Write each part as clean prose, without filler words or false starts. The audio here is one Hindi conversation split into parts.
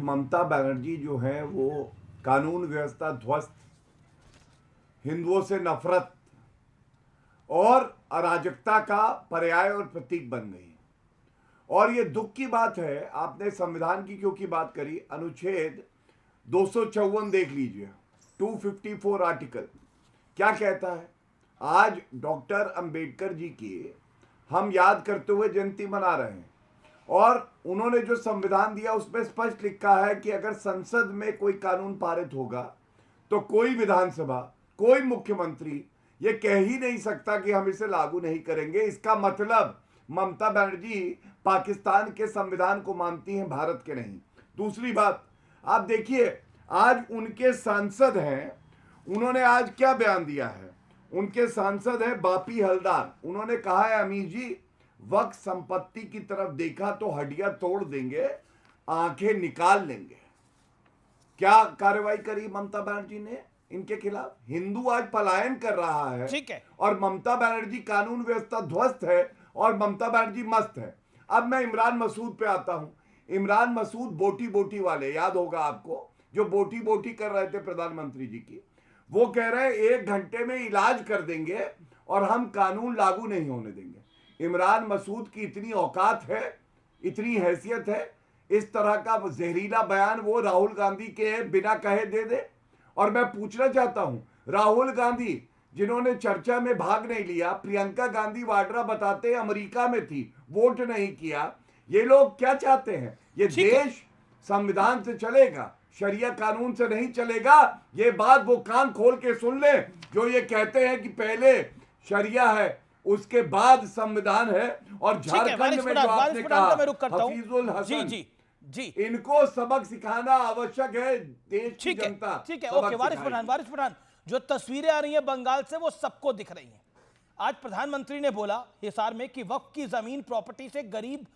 ममता बनर्जी जो है वो कानून व्यवस्था ध्वस्त, हिंदुओं से नफरत और अराजकता का पर्याय और प्रतीक बन गई। और ये दुख की बात है, आपने संविधान की क्योंकि बात करी, अनुच्छेद 254 देख लीजिए, 254 आर्टिकल क्या कहता है। आज डॉक्टर अंबेडकर जी की हम याद करते हुए जयंती मना रहे हैं और उन्होंने जो संविधान दिया उसमें स्पष्ट लिखा है कि अगर संसद में कोई कानून पारित होगा तो कोई विधानसभा, कोई मुख्यमंत्री ये कह ही नहीं सकता कि हम इसे लागू नहीं करेंगे। इसका मतलब ममता बनर्जी पाकिस्तान के संविधान को मानती हैं, भारत के नहीं। दूसरी बात आप देखिए, आज उनके सांसद हैं, उन्होंने आज क्या बयान दिया है। उनके सांसद हैं बापी हलदार, उन्होंने कहा है अमीर जी वक्त संपत्ति की तरफ देखा तो हड्डियां तोड़ देंगे, आंखें निकाल लेंगे। क्या कार्रवाई करी ममता बनर्जी ने इनके खिलाफ? हिंदू आज पलायन कर रहा है, ठीक है, और ममता बनर्जी कानून व्यवस्था ध्वस्त है और ममता बनर्जी मस्त है। अब मैं इमरान मसूद पे आता हूं। इमरान मसूद बोटी बोटी वाले, याद होगा आपको, जो बोटी बोटी कर रहे थे प्रधानमंत्री जी की, वो कह रहे हैं 1 घंटे में इलाज कर देंगे और हम कानून लागू नहीं होने देंगे। इमरान मसूद की इतनी औकात है, इतनी हैसियत है, इस तरह का जहरीला बयान वो राहुल गांधी के बिना कहे दे दे। और मैं पूछना चाहता हूं, राहुल गांधी जिन्होंने चर्चा में भाग नहीं लिया, प्रियंका गांधी वाड्रा बताते अमेरिका में थी, वोट नहीं किया, ये लोग क्या चाहते हैं? ये देश संविधान से चलेगा, शरिया कानून से नहीं चलेगा। ये बात वो कान खोल के सुन ले जो ये कहते हैं कि पहले शरिया है उसके बाद संविधान है। और झारखंड में जो आपने कहा हफीजुल हसन, जी, इनको सबक सिखाना आवश्यक है, देश की जनता। ठीक है, ओके। वारिस पठान, जो तस्वीरें आ रही हैं बंगाल से वो सबको दिख रही हैं। आज प्रधानमंत्री ने बोला हिसार में कि वक्फ की जमीन प्रॉपर्टी से गरीब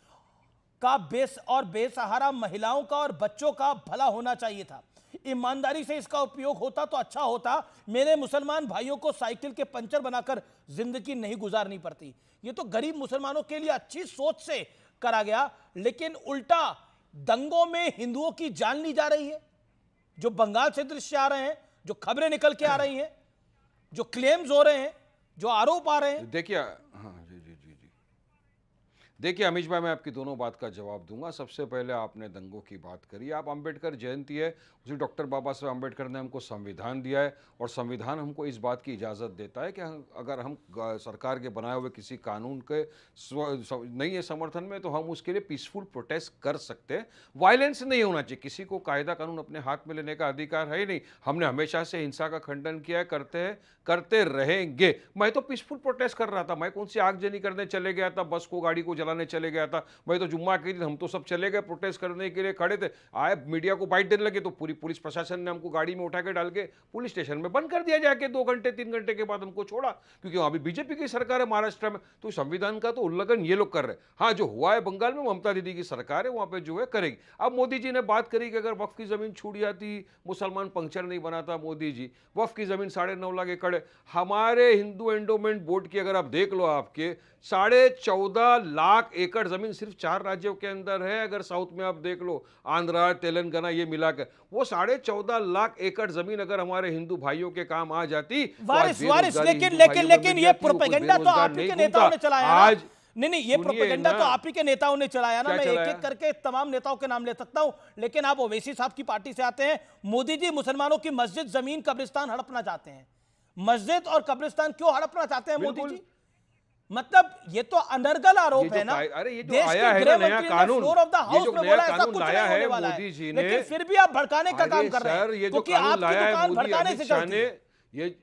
का बेसहारा महिलाओं का और बच्चों का भला होना चाहिए था। ईमानदारी से इसका उपयोग होता तो अच्छा होता। मेरे मुसलमान भाइयों को साइकिल के पंचर बनाकर जिंदगी नहीं गुजारनी पड़ती। ये तो गरीब मुसलमानों के लिए अच्छी सोच से करा गया, लेकिन उल्टा दंगों में हिंदुओं की जान ली जा रही है। जो बंगाल से दृश्य आ रहे हैं, जो खबरें निकल के आ रही हैं, जो क्लेम्स हो रहे हैं, जो आरोप आ रहे हैं, देखिए, हाँ जी जी जी जी देखिए अमीश भाई, मैं आपकी दोनों बात का जवाब दूंगा। सबसे पहले आपने दंगों की बात करी। आप अंबेडकर जयंती है, उसी डॉक्टर बाबा साहब अंबेडकर ने हमको संविधान दिया है और संविधान हमको इस बात की इजाज़त देता है कि अगर हम सरकार के बनाए हुए किसी कानून के नहीं है समर्थन में तो हम उसके लिए पीसफुल प्रोटेस्ट कर सकते हैं। वायलेंस नहीं होना चाहिए, किसी को कायदा कानून अपने हाथ में लेने का अधिकार है ही नहीं। हमने हमेशा से हिंसा का खंडन किया है, करते रहेंगे। मैं तो पीसफुल प्रोटेस्ट कर रहा था, मैं कौन सी आगजनी करने चले गया था, बस को गाड़ी को जलाने चले गया था। मैं तो जुम्मा के दिन हम तो सब चले गए, प्रोटेस्ट करने के लिए खड़े थे। आए मीडिया को बाइट देने लगे तो पूरी पुलिस प्रशासन ने हमको गाड़ी में उठा के डाल के पुलिस स्टेशन में बंद कर दिया, जाके 2 घंटे 3 घंटे के बाद हमको छोड़ा, क्योंकि वहां भी बीजेपी की सरकार है महाराष्ट्र में। तो संविधान का तो उल्लंघन ये लोग कर रहे हैं। हाँ, जो हुआ है बंगाल में, ममता दीदी की सरकार है, वहां पे जो है करेगी। अब मोदी जी ने बात करी कि अगर वक्फ की जमीन छूट जाती, मुसलमान पंक्चर नहीं बनाता। मोदी जी, वक्फ की जमीन 9.5 लाख एकड़ है। हमारे हिंदू एंडोमेंट बोर्ड की अगर आप देख लो, आपके 14.5 लाख एकड़ जमीन सिर्फ 4 राज्यों के अंदर है। अगर साउथ में आप देख लो, आंध्रा, तेलंगाना, ये मिलाकर वो 14.5 लाख एकड़ जमीन अगर हमारे हिंदू भाइयों के काम आ जाती। वारिस, लेकिन ये प्रोपेगेंडा तो आप ही के नेताओं ने चलाया आज। नहीं, ये प्रोपेगेंडा तो आप ही के नेताओं ने चलाया ना। मैं एक एक करके तमाम नेताओं के नाम ले सकता हूं, लेकिन आप ओवैसी साहब की पार्टी से आते हैं। मोदी जी मुसलमानों की मस्जिद, जमीन, कब्रिस्तान हड़पना चाहते हैं। मस्जिद और कब्रिस्तान क्यों हड़पना चाहते हैं मोदी जी? मतलब ये तो अनर्गल आरोप है ना। अरे ये जो आया है नया कानून, ये जो नया कानून लाया है मोदी जी ने, लेकिन फिर भी आप भड़काने का काम कर रहे हैं। ये जो कानून लाया है मोदी, अमित शाह ने, ये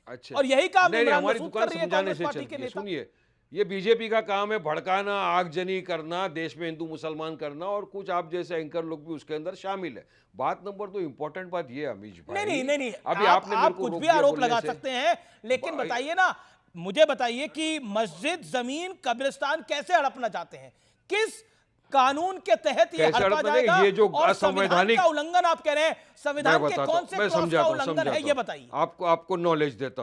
अच्छा, और यही काम हमारी दुकान समझाने से चलती। सुनिए, ये बीजेपी का काम है भड़काना, आगजनी करना, देश में हिंदू मुसलमान करना, और कुछ आप जैसे एंकर लोग भी उसके अंदर शामिल है। बात नंबर 2 इंपॉर्टेंट बात ये अमीश भाई, नहीं, अभी आपने आप कुछ भी आरोप लगा सकते हैं, लेकिन बताइए ना, मुझे बताइए कि मस्जिद, जमीन, कब्रिस्तान कैसे हड़पना चाहते हैं? किस कानून के तहत ये हड़पा जाएगा? ये जो और असंवैधानिक का उल्लंघन आप कह रहे हैं, संविधान के कौन से क्लॉज का उल्लंघन है, ये बताइए। आपको नॉलेज देता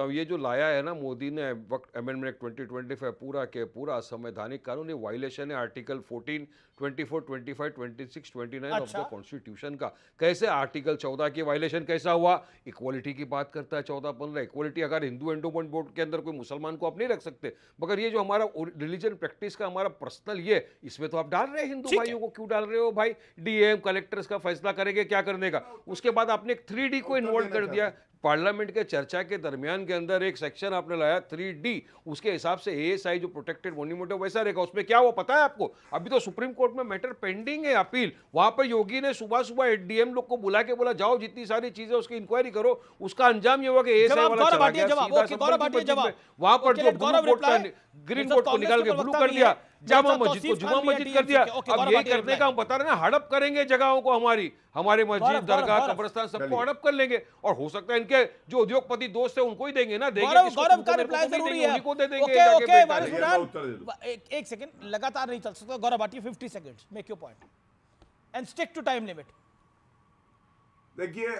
हूं। ये जो लाया है ना मोदी ने वक्त अमेंडमेंट 2025, पूरा के पूरा असंवैधानिक कानून, ये वायलेशन है आर्टिकल 14, 24, 25, 26, 29 ऑफ अच्छा। द कॉन्स्टिट्यूशन का। कैसे आर्टिकल 14 की वायलेशन कैसा हुआ? इक्वालिटी की बात करता है 14-15, इक्वालिटी अगर हिंदू एंडोमेंट बोर्ड के अंदर कोई मुसलमान को आप नहीं रख सकते, मगर ये जो हमारा रिलीजन प्रैक्टिस का हमारा पर्सनल ये, इसमें तो आप डाल रहे हैं हिंदू ठीक है। भाइयों को, क्यों डाल रहे हो भाई? डीएम कलेक्टर्स का फैसला करेंगे क्या करने का। उसके बाद आपने 3D को इन्वॉल्व कर दिया पार्लियामेंट के चर्चा के दरमियान के अंदर, एक सेक्शन आपने लाया 3D, उसके हिसाब से एएसआई जो प्रोटेक्टेड मॉन्यूमेंट है वैसा रहेगा। उसमें क्या वो पता है आपको? अभी तो सुप्रीम कोर्ट में मैटर पेंडिंग है अपील। वहां पर योगी ने सुबह सुबह एडीएम लोग को बुला के बोला जाओ जितनी सारी चीजें उसकी इंक्वायरी करो। उसका अंजाम ये हुआ कि एएसआई जवाब वाला गौरव चला भाटिया गया जवाब, सीधा ओके गौरव संपर्क भाटिया की जवाब। मस्जिद में। वहां पर ओके, जो let ब्लू गौरव बोर्ड का reply। ग्रीन मिसेस बोर्ड को कांग्रेस निकाल के के ब्लू प्रवक्ता कर भी दिया, हैं। जामा मिस्टर मस्जिद को तौसीफ जुमा खान भी है मस्जिद कर TMC दिया। के। ओके, अब गौरव यही भाटिया करने reply। का हम बता रहे हैं ना, हड़प करेंगे जगहों को हमारे मस्जिद दरगाह गौरव। कब्रिस्तान सबको चलिए। हड़प कर लेंगे। और हो सकता है इनके जो उद्योगपति दोस्त है उनको ही देंगे ना, देंगे गौरव किसको? गौरव तुमको का मेरे को रिप्लाई तो नहीं जरूरी देंगे, है। उन्हीं को दे देंगे ओके जाके ओके बेटा। वारिस चलिए, बुरहान, मैं उत्तर दे दूं। एक सेकंड, लगातार नहीं चल सकता। Gaurav Bhatia 50 seconds, make your point and stick to time limit. देखिए,